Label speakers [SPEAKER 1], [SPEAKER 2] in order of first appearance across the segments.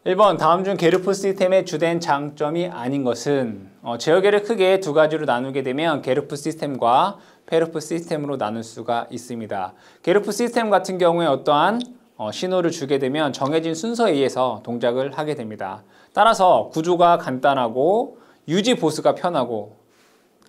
[SPEAKER 1] 1번 다음 중 게르프 시스템의 주된 장점이 아닌 것은 제어계를 크게 두 가지로 나누게 되면 게르프 시스템과 페르프 시스템으로 나눌 수가 있습니다. 게르프 시스템 같은 경우에 어떠한 신호를 주게 되면 정해진 순서에 의해서 동작을 하게 됩니다. 따라서 구조가 간단하고 유지 보수가 편하고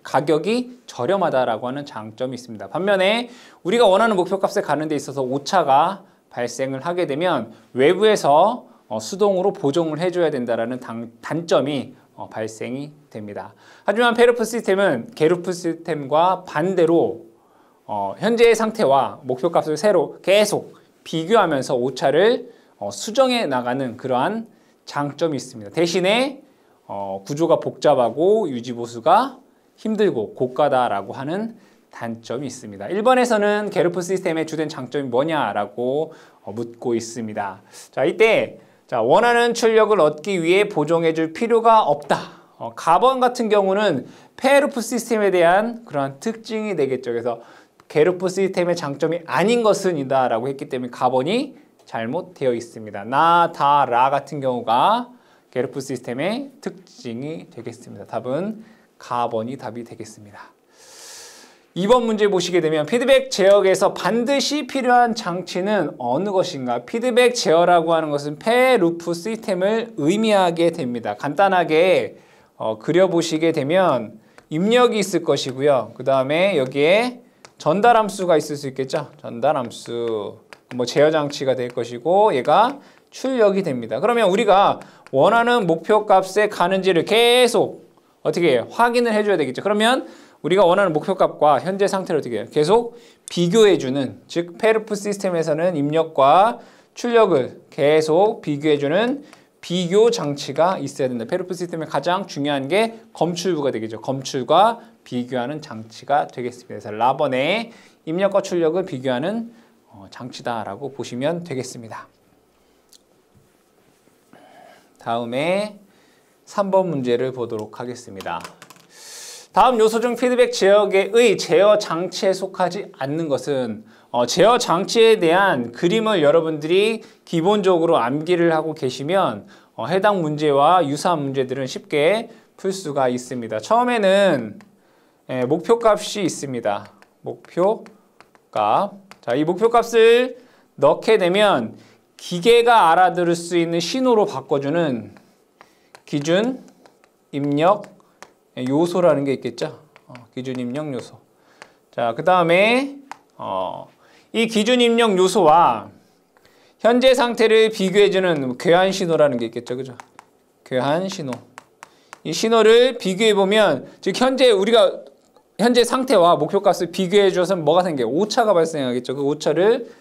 [SPEAKER 1] 가격이 저렴하다라고 하는 장점이 있습니다. 반면에 우리가 원하는 목표값에 가는 데 있어서 오차가 발생을 하게 되면 외부에서 수동으로 보정을 해줘야 된다는 단점이 발생이 됩니다. 하지만 페르프 시스템은 게르프 시스템과 반대로 현재의 상태와 목표값을 새로 계속 비교하면서 오차를 수정해 나가는 그러한 장점이 있습니다. 대신에 구조가 복잡하고 유지보수가 힘들고 고가다라고 하는 단점이 있습니다. 1번에서는 게르프 시스템의 주된 장점이 뭐냐라고 묻고 있습니다. 자, 이때 원하는 출력을 얻기 위해 보정해 줄 필요가 없다. 가번 같은 경우는 페르프 시스템에 대한 그러한 특징이 되겠죠. 그래서 게르프 시스템의 장점이 아닌 것은 이다 라고 했기 때문에 가번이 잘못되어 있습니다. 나, 다, 라 같은 경우가 게르프 시스템의 특징이 되겠습니다. 답은 가번이 답이 되겠습니다. 2번 문제 보시게 되면 피드백 제어에서 반드시 필요한 장치는 어느 것인가? 피드백 제어라고 하는 것은 페르프 시스템을 의미하게 됩니다. 간단하게 그려보시게 되면 입력이 있을 것이고요. 그 다음에 여기에 전달함수가 있을 수 있겠죠. 전달함수, 제어 장치가 될 것이고 얘가 출력이 됩니다. 그러면 우리가 원하는 목표값에 가는지를 계속 어떻게 해요? 확인을 해줘야 되겠죠. 그러면 우리가 원하는 목표값과 현재 상태를 어떻게 해요? 계속 비교해주는, 즉 페르프 시스템에서는 입력과 출력을 계속 비교해주는 비교 장치가 있어야 된다. 페르프 시스템의 가장 중요한 게 검출부가 되겠죠. 검출과 비교하는 장치가 되겠습니다. 그래서 라번의 입력과 출력을 비교하는 장치다라고 보시면 되겠습니다. 다음에 3번 문제를 보도록 하겠습니다. 다음 요소 중 피드백 제어계의 제어 장치에 속하지 않는 것은 제어 장치에 대한 그림을 여러분들이 기본적으로 암기를 하고 계시면 해당 문제와 유사한 문제들은 쉽게 풀 수가 있습니다. 처음에는 목표값이 있습니다. 목표값. 자, 이 목표값을 넣게 되면 기계가 알아들을 수 있는 신호로 바꿔주는 기준 입력 요소라는 게 있겠죠. 기준 입력 요소. 자, 그 다음에 이 기준 입력 요소와 현재 상태를 비교해주는 괴한 신호라는 게 있겠죠. 그죠? 괴한 신호. 이 신호를 비교해보면, 즉, 우리가 현재 상태와 목표값을 비교해줘서 뭐가 생겨요? 오차가 발생하겠죠. 그 오차를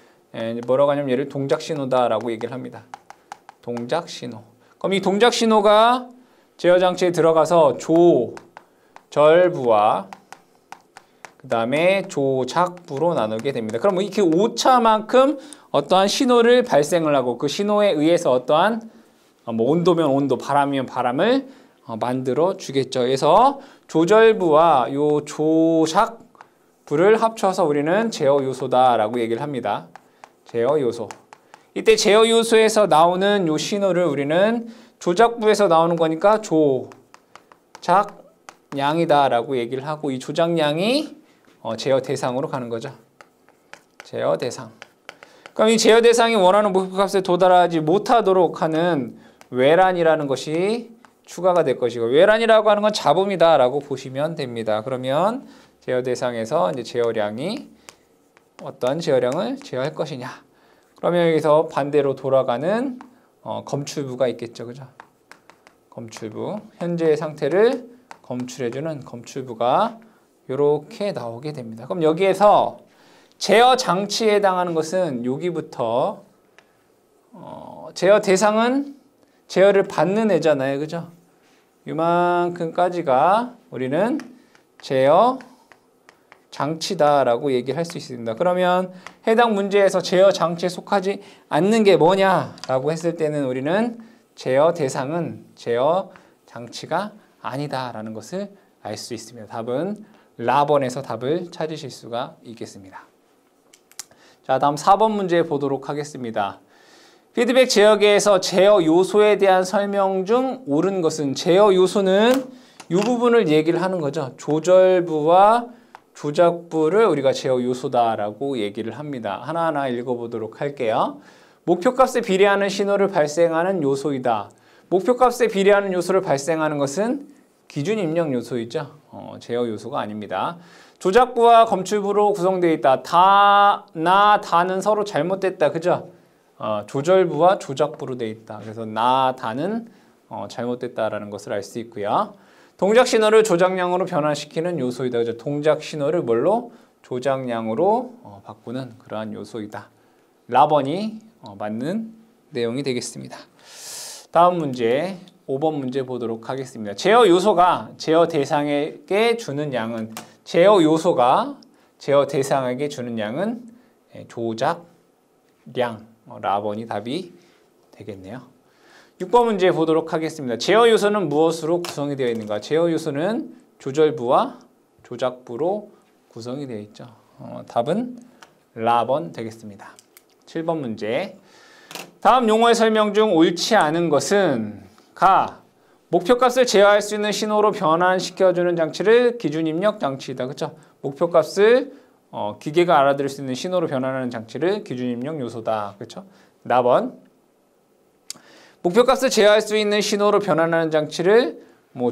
[SPEAKER 1] 뭐라고 하냐면 얘를 동작 신호다라고 얘기를 합니다. 동작 신호. 그럼 이 동작 신호가 제어 장치에 들어가서 조절부와 그 다음에 조작부로 나누게 됩니다. 그럼 이렇게 오차만큼 어떠한 신호를 발생을 하고 그 신호에 의해서 어떠한 온도면 온도, 바람이면 바람을 만들어 주겠죠. 그래서 조절부와 요 조작부를 합쳐서 우리는 제어 요소다라고 얘기를 합니다. 제어 요소. 이때 제어 요소에서 나오는 요 신호를 우리는 조작부에서 나오는 거니까 조작량이다라고 얘기를 하고 이 조작량이 제어 대상으로 가는 거죠. 제어 대상. 그럼 이 제어 대상이 원하는 목표값에 도달하지 못하도록 하는 외란이라는 것이 추가가 될 것이고, 외란이라고 하는 건 잡음이다라고 보시면 됩니다. 그러면 제어 대상에서 이제 제어량이 어떤 제어량을 제어할 것이냐. 그러면 여기서 반대로 돌아가는 검출부가 있겠죠. 그죠? 검출부. 현재의 상태를 검출해주는 검출부가 이렇게 나오게 됩니다. 그럼 여기에서 제어 장치에 해당하는 것은 여기부터 제어 대상은 제어를 받는 애잖아요. 그죠? 이만큼까지가 우리는 제어 장치다라고 얘기할 수 있습니다. 그러면 해당 문제에서 제어 장치에 속하지 않는 게 뭐냐라고 했을 때는 우리는 제어 대상은 제어 장치가 아니다라는 것을 알 수 있습니다. 답은 라번에서 답을 찾으실 수가 있겠습니다. 자, 다음 4번 문제 보도록 하겠습니다. 피드백 제어계에서 제어 요소에 대한 설명 중 옳은 것은 제어 요소는 이 부분을 얘기를 하는 거죠. 조절부와 조작부를 우리가 제어 요소다라고 얘기를 합니다. 하나하나 읽어보도록 할게요. 목표값에 비례하는 신호를 발생하는 요소이다. 목표값에 비례하는 요소를 발생하는 것은 기준 입력 요소이죠. 제어 요소가 아닙니다. 조작부와 검출부로 구성되어 있다. 다는 서로 잘못됐다. 그죠? 조절부와 조작부로 되어 있다. 그래서 다는 잘못됐다라는 것을 알 수 있고요. 동작 신호를 조작량으로 변화시키는 요소이다. 그죠? 동작 신호를 뭘로? 조작량으로 바꾸는 그러한 요소이다. 라번이 맞는 내용이 되겠습니다. 다음 문제 5번 문제 보도록 하겠습니다. 제어 요소가 제어 대상에게 주는 양은 제어 요소가 제어 대상에게 주는 양은 조작량. 라번이 답이 되겠네요. 6번 문제 보도록 하겠습니다. 제어 요소는 무엇으로 구성이 되어 있는가? 제어 요소는 조절부와 조작부로 구성이 되어 있죠. 답은 라번 되겠습니다. 7번 문제. 다음 용어의 설명 중 옳지 않은 것은 가. 목표값을 제어할 수 있는 신호로 변환시켜주는 장치를 기준 입력 장치이다. 그렇죠? 목표값을 기계가 알아들을 수 있는 신호로 변환하는 장치를 기준 입력 요소다. 그렇죠? 나번. 목표값을 제어할 수 있는 신호로 변환하는 장치를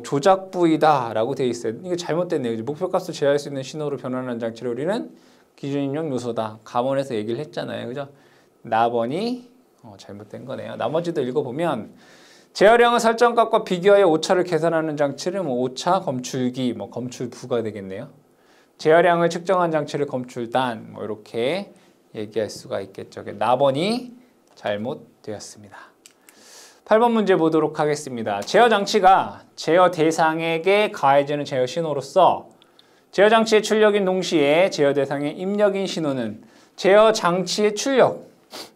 [SPEAKER 1] 조작부이다라고 되어 있어요. 이게 잘못됐네요. 목표값을 제어할 수 있는 신호로 변환하는 장치를 우리는 기준 입력 요소다. 가번에서 얘기를 했잖아요. 그죠? 나번이 잘못된 거네요. 나머지도 읽어보면 제어량의 설정값과 비교하여 오차를 계산하는 장치를 오차 검출기, 검출부가 되겠네요. 제어량을 측정한 장치를 검출단 이렇게 얘기할 수가 있겠죠. 나번이 잘못되었습니다. 8번 문제 보도록 하겠습니다. 제어 장치가 제어 대상에게 가해지는 제어 신호로서 제어 장치의 출력인 동시에 제어 대상의 입력인 신호는 제어 장치의 출력,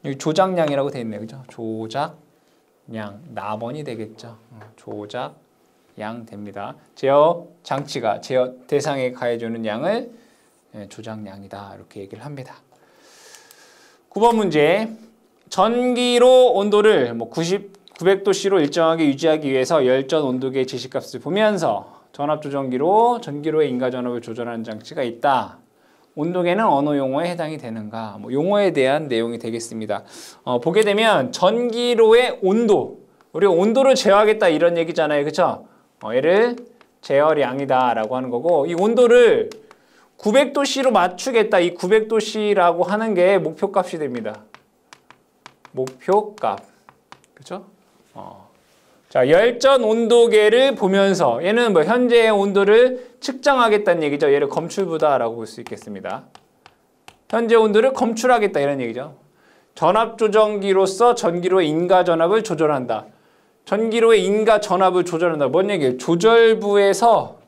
[SPEAKER 1] 여기 조작량이라고 되어 있네요. 그죠? 조작량, 나번이 되겠죠. 조작량 됩니다. 제어 장치가 제어 대상에 가해주는 양을 조작량이다. 이렇게 얘기를 합니다. 9번 문제. 전기로 온도를 900도C로 일정하게 유지하기 위해서 열전 온도계의 지시값을 보면서 전압조정기로 전기로의 인가전압을 조절하는 장치가 있다. 온도계는 어느 용어에 해당이 되는가? 용어에 대한 내용이 되겠습니다. 보게 되면 전기로의 온도, 우리가 온도를 제어하겠다 이런 얘기잖아요. 그렇죠? 얘를 제어량이다라고 하는 거고 이 온도를 900도C로 맞추겠다. 이 900도C라고 하는 게 목표값이 됩니다. 목표값. 그렇죠? 자, 열전 온도계를 보면서 얘는 현재의 온도를 측정하겠다는 얘기죠. 얘를 검출부다라고 볼 수 있겠습니다. 현재 온도를 검출하겠다 이런 얘기죠. 전압조정기로서 전기로의 인가전압을 조절한다. 전기로의 인가전압을 조절한다. 뭔 얘기예요? 조절부에서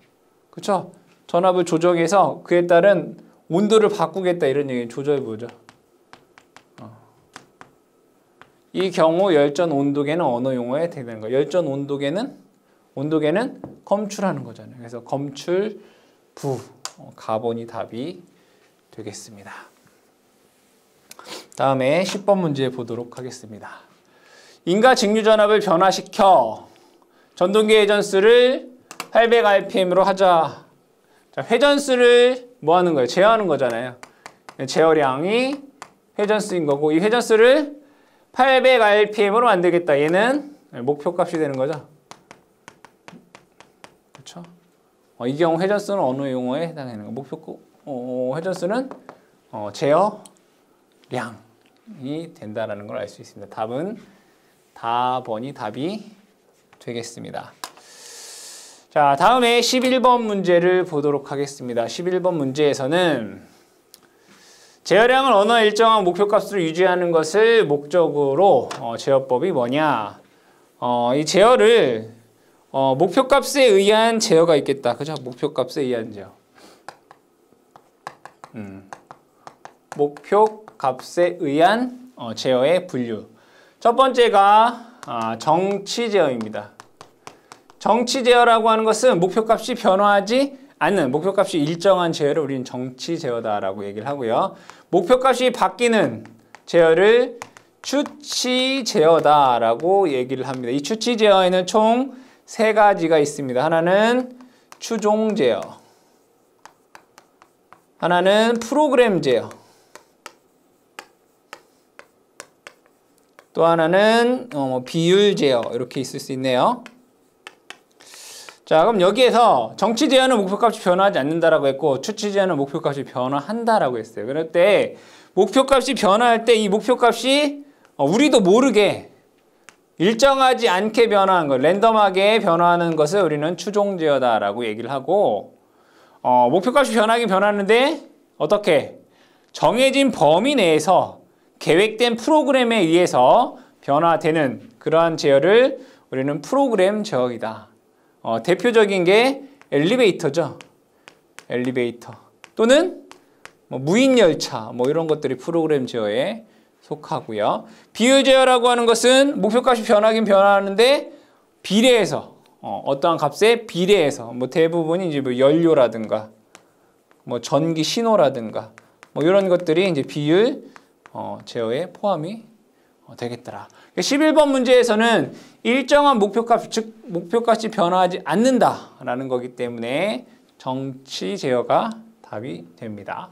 [SPEAKER 1] 그렇죠? 전압을 조정해서 그에 따른 온도를 바꾸겠다 이런 얘기예요. 조절부죠. 이 경우 열전 온도계는 어느 용어에 해당되는 거예요? 열전 온도계는 검출하는 거잖아요. 그래서 검출부, 가번이 답이 되겠습니다. 다음에 10번 문제 보도록 하겠습니다. 인가 직류 전압을 변화시켜 전동기 회전수를 800rpm으로 하자. 자, 회전수를 뭐 하는 거예요? 제어하는 거잖아요. 제어량이 회전수인 거고 이 회전수를 800rpm으로 만들겠다. 얘는 목표값이 되는 거죠. 그렇죠? 이 경우 회전수는 어느 용어에 해당하는 거? 회전수는 제어량이 된다라는 걸 알 수 있습니다. 답은 다번이 답이 되겠습니다. 자, 다음에 11번 문제를 보도록 하겠습니다. 11번 문제에서는 제어량을 어느 일정한 목표값으로 유지하는 것을 목적으로 제어법이 뭐냐? 이 제어를 목표값에 의한 제어가 있겠다. 그죠? 목표값에 의한 제어. 목표값에 의한 제어의 분류. 첫 번째가 정치 제어입니다. 정치 제어라고 하는 것은 목표값이 변화하지 않는 목표값이 일정한 제어를 우리는 정치 제어다라고 얘기를 하고요. 목표값이 바뀌는 제어를 추치 제어다라고 얘기를 합니다. 이 추치 제어에는 총 3가지가 있습니다. 하나는 추종 제어, 하나는 프로그램 제어, 또 하나는 비율 제어 이렇게 있을 수 있네요. 자, 그럼 여기에서 정치 제어는 목표값이 변화하지 않는다라고 했고 추치 제어는 목표값이 변화한다라고 했어요. 그럴 때 목표값이 변화할 때 이 목표값이 우리도 모르게 일정하지 않게 변화하는 것, 랜덤하게 변화하는 것을 우리는 추종 제어다라고 얘기를 하고 목표값이 변하긴 변하는데 어떻게? 정해진 범위 내에서 계획된 프로그램에 의해서 변화되는 그러한 제어를 우리는 프로그램 제어이다. 대표적인 게 엘리베이터죠. 엘리베이터 또는 무인열차 이런 것들이 프로그램 제어에 속하고요. 비율 제어라고 하는 것은 목표값이 변하긴 변하는데 비례해서 어떠한 값에 비례해서 대부분이 이제 연료라든가 전기 신호라든가 이런 것들이 이제 비율 제어에 포함이 되겠더라. 11번 문제에서는 일정한 목표값, 즉 목표값이 변화하지 않는다라는 거기 때문에 정치 제어가 답이 됩니다.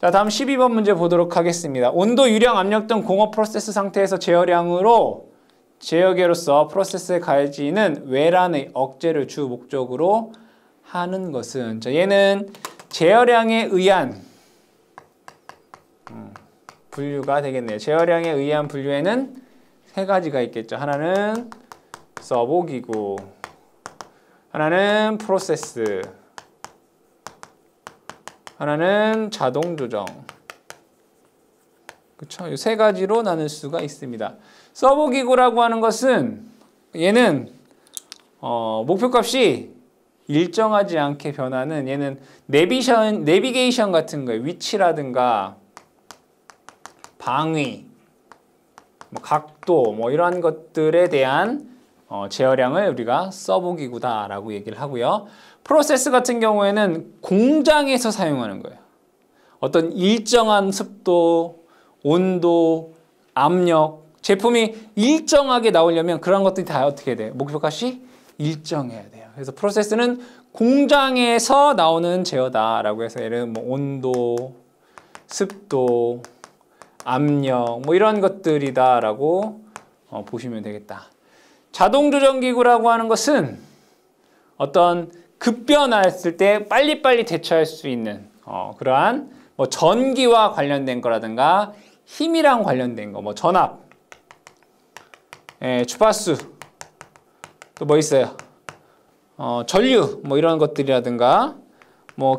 [SPEAKER 1] 자, 다음 12번 문제 보도록 하겠습니다. 온도, 유량, 압력 등 공업 프로세스 상태에서 제어량으로 제어계로서 프로세스에 가해지는 외란의 억제를 주 목적으로 하는 것은, 자, 얘는 제어량에 의한 분류가 되겠네요. 제어량에 의한 분류에는 3가지가 있겠죠. 하나는 서버기구, 하나는 프로세스, 하나는 자동 조정. 그렇죠? 이 3가지로 나눌 수가 있습니다. 서버기구라고 하는 것은 얘는 목표값이 일정하지 않게 변하는, 얘는 내비게이션 같은 거예요. 위치라든가 방위, 각도 이러한 것들에 대한 제어량을 우리가 서버기구다라고 얘기를 하고요. 프로세스 같은 경우에는 공장에서 사용하는 거예요. 어떤 일정한 습도, 온도, 압력, 제품이 일정하게 나오려면 그런 것들이 다 어떻게 돼요? 목표값이 일정해야 돼요. 그래서 프로세스는 공장에서 나오는 제어다라고 해서 예를 들면 온도, 습도, 압력 이런 것들이다라고 보시면 되겠다. 자동 조정 기구라고 하는 것은 어떤 급변화했을 때 빨리빨리 대처할 수 있는 그러한 전기와 관련된 거라든가 힘이랑 관련된 거, 전압, 주파수, 또 있어요? 전류, 이런 것들이라든가,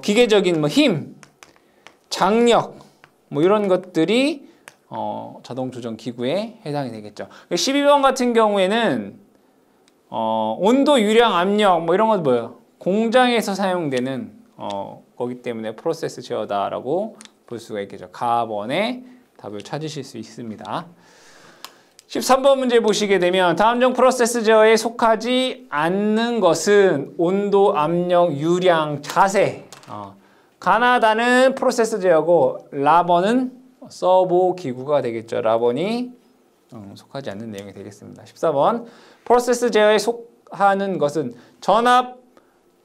[SPEAKER 1] 기계적인 힘, 장력, 이런 것들이 자동 조정 기구에 해당이 되겠죠. 12번 같은 경우에는 온도, 유량, 압력, 이런 건 뭐예요? 공장에서 사용되는 거기 때문에 프로세스 제어다라고 볼 수가 있겠죠. 가번의 답을 찾으실 수 있습니다. 13번 문제 보시게 되면 다음 중 프로세스 제어에 속하지 않는 것은 온도, 압력, 유량, 자세. 가나다는 프로세스 제어고 라번은 서버 기구가 되겠죠. 라번이 속하지 않는 내용이 되겠습니다. 14번 프로세스 제어에 속하는 것은 전압,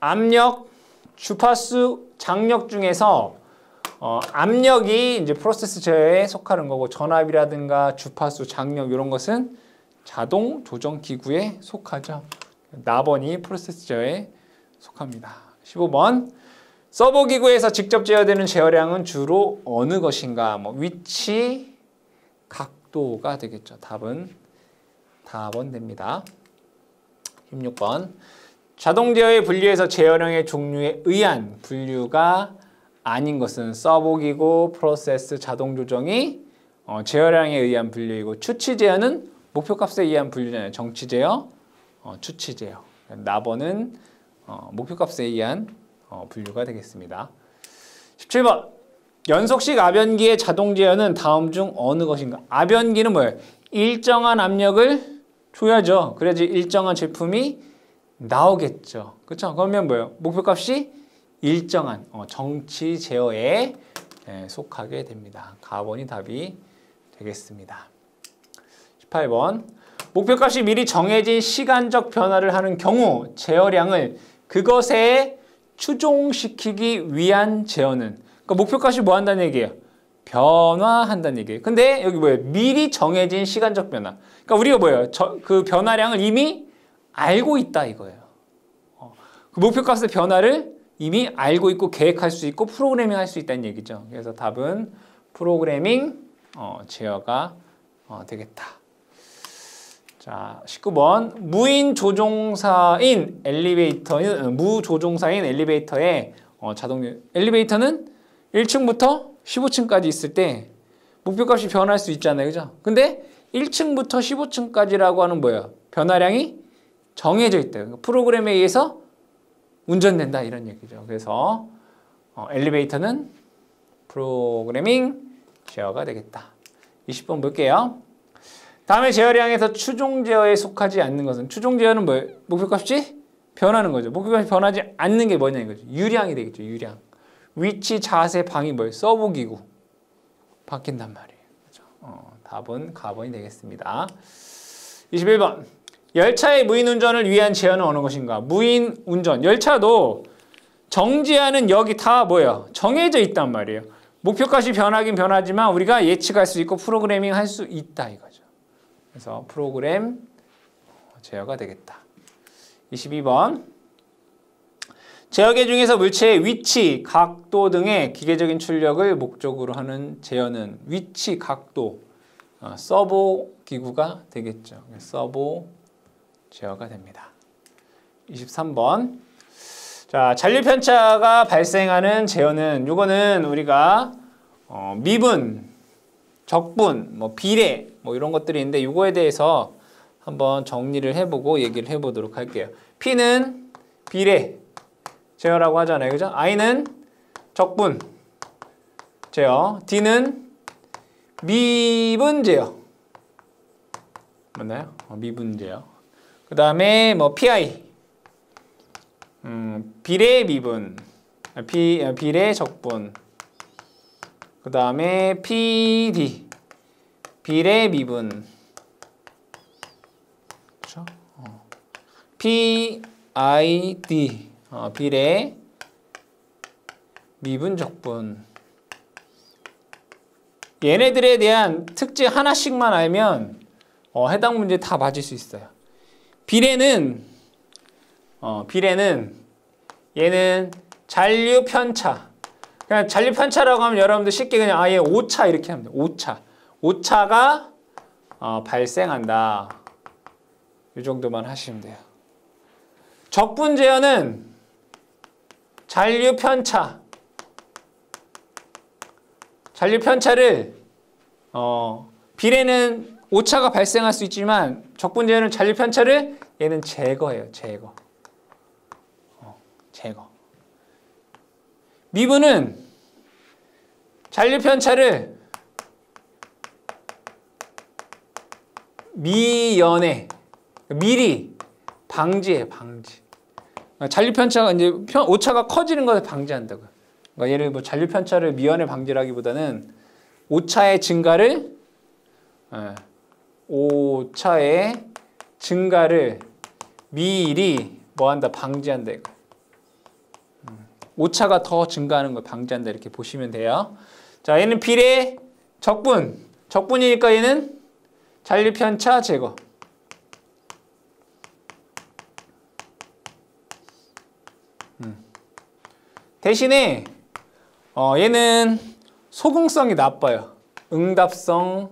[SPEAKER 1] 압력, 주파수, 장력 중에서 압력이 이제 프로세스 제어에 속하는 거고 전압이라든가 주파수, 장력 이런 것은 자동 조정 기구에 속하죠. 라번이 프로세스 제어에 속합니다. 15번 서버 기구에서 직접 제어되는 제어량은 주로 어느 것인가? 위치, 각도가 되겠죠. 답은 4번 됩니다. 16번 자동 제어의 분류에서 제어량의 종류에 의한 분류가 아닌 것은 서버 기구, 프로세스, 자동 조정이 제어량에 의한 분류이고 추치 제어는 목표값에 의한 분류잖아요. 정치 제어, 추치 제어. 나번은 목표값에 의한 분류가 되겠습니다. 17번 연속식 압연기의 자동 제어는 다음 중 어느 것인가? 압연기는 뭐예요? 일정한 압력을 줘야죠. 그래야지 일정한 제품이 나오겠죠. 그렇죠? 그러면 뭐예요? 목표값이 일정한 정치 제어에 속하게 됩니다. 가번이 답이 되겠습니다. 18번. 목표값이 미리 정해진 시간적 변화를 하는 경우 제어량을 그것에 추종시키기 위한 제어는, 그러니까 목표값이 뭐 한다는 얘기예요? 변화한다는 얘기예요. 근데 여기 뭐예요? 미리 정해진 시간적 변화. 그러니까 우리가 뭐예요? 그 변화량을 이미 알고 있다 이거예요. 그 목표값의 변화를 이미 알고 있고 계획할 수 있고 프로그래밍 할 수 있다는 얘기죠. 그래서 답은 프로그래밍 제어가 되겠다. 자, 19번. 무조종사인 엘리베이터의 자동 엘리베이터는 1층부터 15층까지 있을 때 목표값이 변할 수 있잖아요. 그죠? 근데 1층부터 15층까지라고 하는 뭐예요? 변화량이 정해져 있대요. 그러니까 프로그램에 의해서 운전된다 이런 얘기죠. 그래서 엘리베이터는 프로그래밍 제어가 되겠다. 20번 볼게요. 다음에 제어량에서 추종 제어에 속하지 않는 것은, 추종 제어는 뭐예요? 목표값이 변하는 거죠. 목표값이 변하지 않는 게 뭐냐 이거죠. 유량이 되겠죠. 유량. 위치, 자세, 방이 뭐예요? 서브 기구. 바뀐단 말이에요. 그렇죠? 답은 가번이 되겠습니다. 21번. 열차의 무인 운전을 위한 제어는 어느 것인가? 무인 운전. 열차도 정지하는 역이 다 뭐예요? 정해져 있단 말이에요. 목표값이 변하긴 변하지만 우리가 예측할 수 있고 프로그래밍 할 수 있다 이거죠. 그래서 프로그램 제어가 되겠다. 22번. 제어계 중에서 물체의 위치, 각도 등의 기계적인 출력을 목적으로 하는 제어는 위치, 각도, 서보 기구가 되겠죠. 서보 제어가 됩니다. 23번. 자, 잔류 편차가 발생하는 제어는, 요거는 우리가 미분, 적분, 뭐 비례, 뭐 이런 것들이 있는데 이거에 대해서 한번 정리를 해보고 얘기를 해보도록 할게요. P는 비례 제어라고 하잖아요. 그죠? I는 적분 제어, D는 미분 제어. 맞나요? 미분 제어. 그 다음에 뭐 PI 비례 미분, 비례 적분. 그 다음에 PD 비례 미분. 그렇죠? PID 비례 미분 적분. 얘네들에 대한 특징 하나씩만 알면 해당 문제 다 맞을 수 있어요. 비례는 얘는 잔류 편차. 그냥 잔류 편차라고 하면 여러분들 쉽게 그냥 아예 오차 이렇게 하면 돼요. 오차가 발생한다. 이 정도만 하시면 돼요. 적분 제어는 잔류 편차를 비례는 오차가 발생할 수 있지만 적분 제어는 잔류 편차를 얘는 제거해요. 제거. 미분은 잔류 편차를 미연에 미리 방지해. 잔류 편차가 이제 오차가 커지는 것을 방지한다고요. 그러니까 예를 뭐 잔류 편차를 미연에 방지라기보다는 오차의 증가를 미리 뭐 한다? 방지한다 이거. 오차가 더 증가하는 걸 방지한다 이렇게 보시면 돼요. 자, 얘는 비례 적분이니까 얘는 잔류 편차 제거. 대신에 얘는 소극성이 나빠요. 응답성이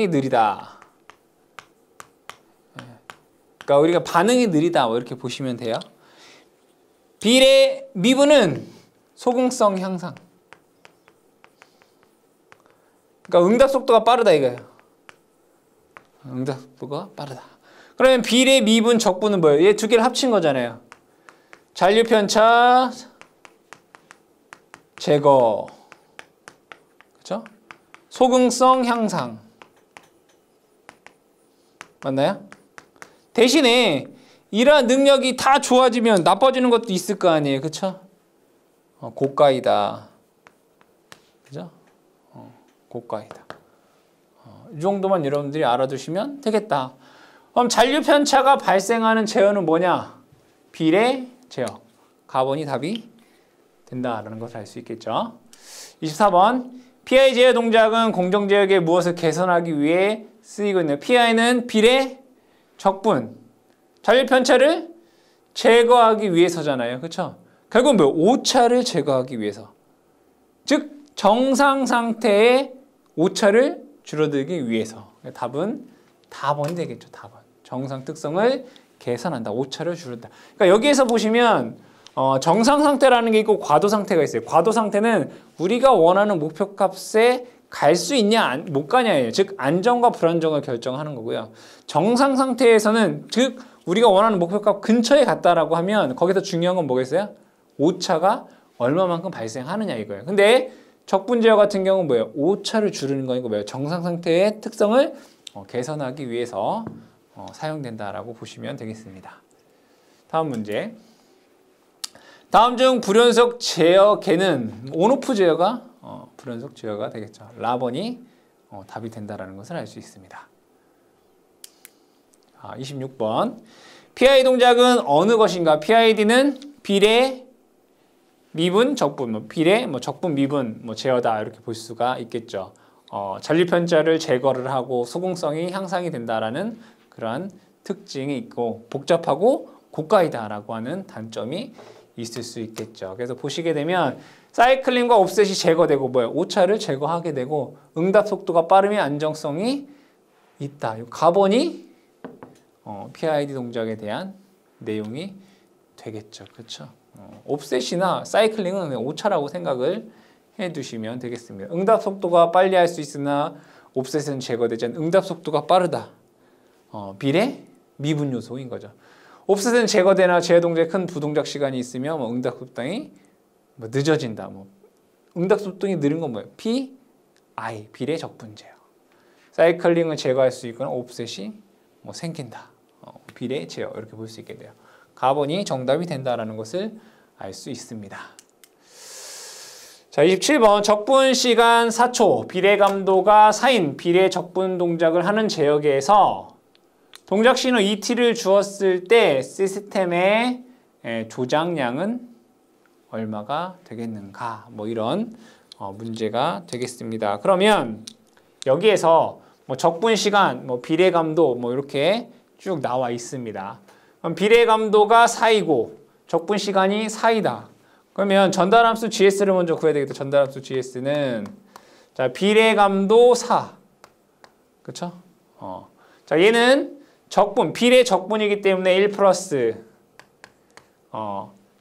[SPEAKER 1] 느리다. 그러니까 우리가 반응이 느리다 뭐 이렇게 보시면 돼요. 비례 미분은 소극성 향상. 그러니까 응답 속도가 빠르다 이거예요. 응답 속도가 빠르다. 그러면 비례 미분 적분은 뭐예요? 얘 두 개를 합친 거잖아요. 잔류 편차 제거. 그렇죠? 소극성 향상. 맞나요? 대신에 이러한 능력이 다 좋아지면 나빠지는 것도 있을 거 아니에요. 그쵸? 고가이다. 그죠? 고가이다. 이 정도만 여러분들이 알아두시면 되겠다. 그럼 잔류 편차가 발생하는 제어는 뭐냐? 비례 제어. 가번이 답이 된다라는 것을 알 수 있겠죠. 24번. PI 제어 동작은 공정 제어의 무엇을 개선하기 위해 쓰이고 있나요? PI는 비례 적분. 잔류 편차를 제거하기 위해서잖아요. 그렇죠? 결국 뭐 오차를 제거하기 위해서. 즉 정상 상태의 오차를 줄어들기 위해서. 답은 다번이 되겠죠. 다번. 정상 특성을 개선한다. 오차를 줄인다. 그러니까 여기에서 보시면 정상 상태라는 게 있고 과도 상태가 있어요. 과도 상태는 우리가 원하는 목표값에 갈 수 있냐 못 가냐예요. 즉 안정과 불안정을 결정하는 거고요. 정상 상태에서는 즉 우리가 원하는 목표값 근처에 갔다라고 하면 거기서 중요한 건 뭐겠어요? 오차가 얼마만큼 발생하느냐 이거예요. 근데 적분 제어 같은 경우는 뭐예요? 오차를 줄이는 거니까 뭐예요? 정상 상태의 특성을 개선하기 위해서 사용된다라고 보시면 되겠습니다. 다음 문제. 다음 중 불연속 제어계는 온오프 제어가 불연속 제어가 되겠죠. 라번이 답이 된다라는 것을 알 수 있습니다. 26번. PI 동작은 어느 것인가? PID는 비례, 미분, 적분, 비례, 적분, 미분, 제어다 이렇게 볼 수가 있겠죠. 잔류 편차를 제거를 하고 소공성이 향상이 된다라는 그러한 특징이 있고 복잡하고 고가이다라고 하는 단점이 있을 수 있겠죠. 그래서 보시게 되면 사이클링과 옵셋이 제거되고 뭐예요? 오차를 제거하게 되고 응답 속도가 빠르면 안정성이 있다. 이 가번이 PID 동작에 대한 내용이 되겠죠. 그렇죠? 옵셋이나 사이클링은 그냥 오차라고 생각을 해두시면 되겠습니다. 응답 속도가 빨리 할 수 있으나 옵셋은 제거되지 않는 응답 속도가 빠르다. 비례, 미분 요소인 거죠. 옵셋은 제거되나 제어 동작에 큰 부동작 시간이 있으면 응답 속도이 늦어진다. 응답 속도가 느린 건 뭐예요? PI, 비례 적분 제어. 사이클링을 제거할 수 있거나 옵셋이 생긴다. 비례 제어 이렇게 볼 수 있게 돼요. 가번이 정답이 된다라는 것을 알 수 있습니다. 자, 27번 적분 시간 4초 비례 감도가 4인 비례 적분 동작을 하는 제어계에서 동작 신호 ET를 주었을 때 시스템의 조작량은 얼마가 되겠는가? 이런 문제가 되겠습니다. 그러면 여기에서 적분 시간, 비례 감도 이렇게 쭉 나와 있습니다. 그럼 비례 감도가 4이고 적분 시간이 4이다. 그러면 전달함수 GS를 먼저 구해야 되겠다. 전달함수 GS는 자, 비례 감도 4. 그렇죠? 자, 얘는 적분, 비례 적분이기 때문에 1 플러스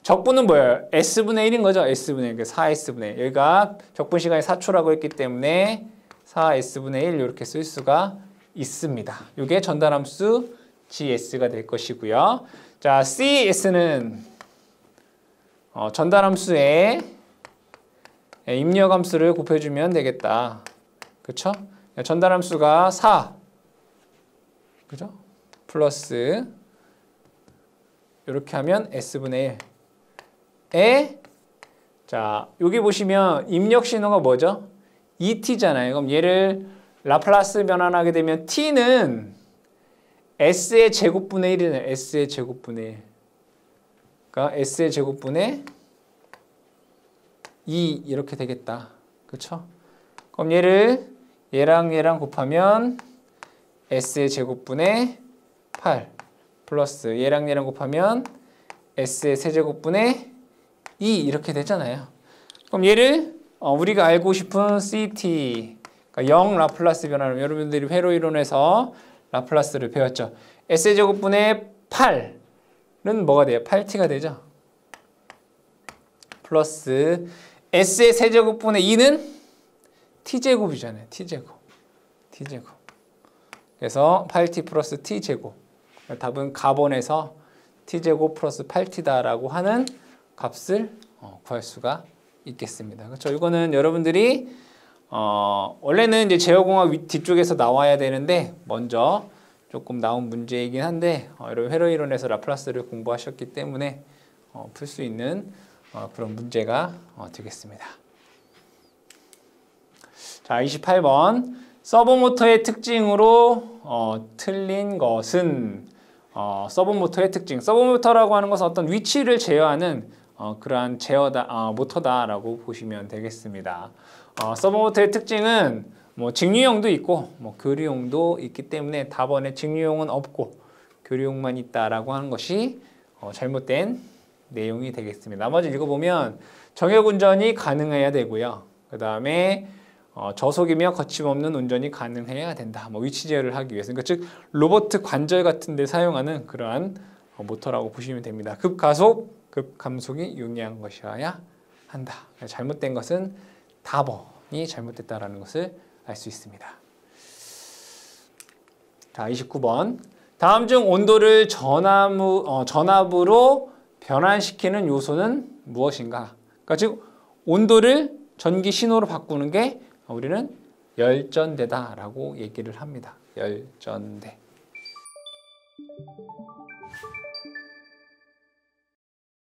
[SPEAKER 1] 적분은 뭐예요? S분의 1인 거죠? S분의 1, 4S분의 1. 여기가 적분 시간이 4초라고 했기 때문에 4S분의 1 이렇게 쓸 수가 있습니다. 이게 전달함수 GS가 될 것이고요. 자, CS는 전달함수에 입력함수를 곱해주면 되겠다. 그쵸? 전달함수가 4. 그죠? 플러스 이렇게 하면 S분의 1에 자, 여기 보시면 입력 신호가 뭐죠? ET잖아요. 그럼 얘를 라플라스 변환하게 되면 T는 S의 제곱분의 1이네. S의 제곱분의 1. 그러니까 S의 제곱분의 2 이렇게 되겠다. 그렇죠? 그럼 얘랑 곱하면 S의 제곱분의 8 플러스 얘랑 곱하면 S의 세제곱분의 2 이렇게 되잖아요. 그럼 얘를 우리가 알고 싶은 CT 그러니까 0 라플라스 변화로 여러분들이 회로 이론에서 라플라스를 배웠죠. S의 제곱분의 8은 뭐가 돼요? 8T가 되죠. 플러스 S의 세제곱분의 2는 T제곱이잖아요. T제곱. 그래서 8T 플러스 T제곱. 답은 가번에서 T제곱 플러스 8T다라고 하는 값을 구할 수가 있겠습니다. 그렇죠? 이거는 여러분들이 원래는 이제 제어공학 뒤쪽에서 나와야 되는데 먼저 조금 나온 문제이긴 한데 여러분 회로 이론에서 라플라스를 공부하셨기 때문에 풀 수 있는 그런 문제가 되겠습니다. 자, 28번 서버모터의 특징으로 틀린 것은 서버모터의 특징. 서버모터라고 하는 것은 어떤 위치를 제어하는 그러한 모터다라고 보시면 되겠습니다. 서버모터의 특징은 뭐 직류용도 있고 뭐 교류용도 있기 때문에 답안에 직류용은 없고 교류용만 있다라고 하는 것이 잘못된 내용이 되겠습니다. 나머지 읽어보면 정역 운전이 가능해야 되고요. 그 다음에 저속이며 거침없는 운전이 가능해야 된다. 뭐 위치 제어를 하기 위해서. 그러니까 즉 로봇 관절 같은 데 사용하는 그러한 모터라고 보시면 됩니다. 급가속, 급감속이 용이한 것이어야 한다. 잘못된 것은 답안이 잘못됐다라는 것을 알 수 있습니다. 자, 29번. 다음 중 온도를 전압으로 변환시키는 요소는 무엇인가? 그러니까 즉 온도를 전기 신호로 바꾸는 게 우리는 열전대다라고 얘기를 합니다. 열전대.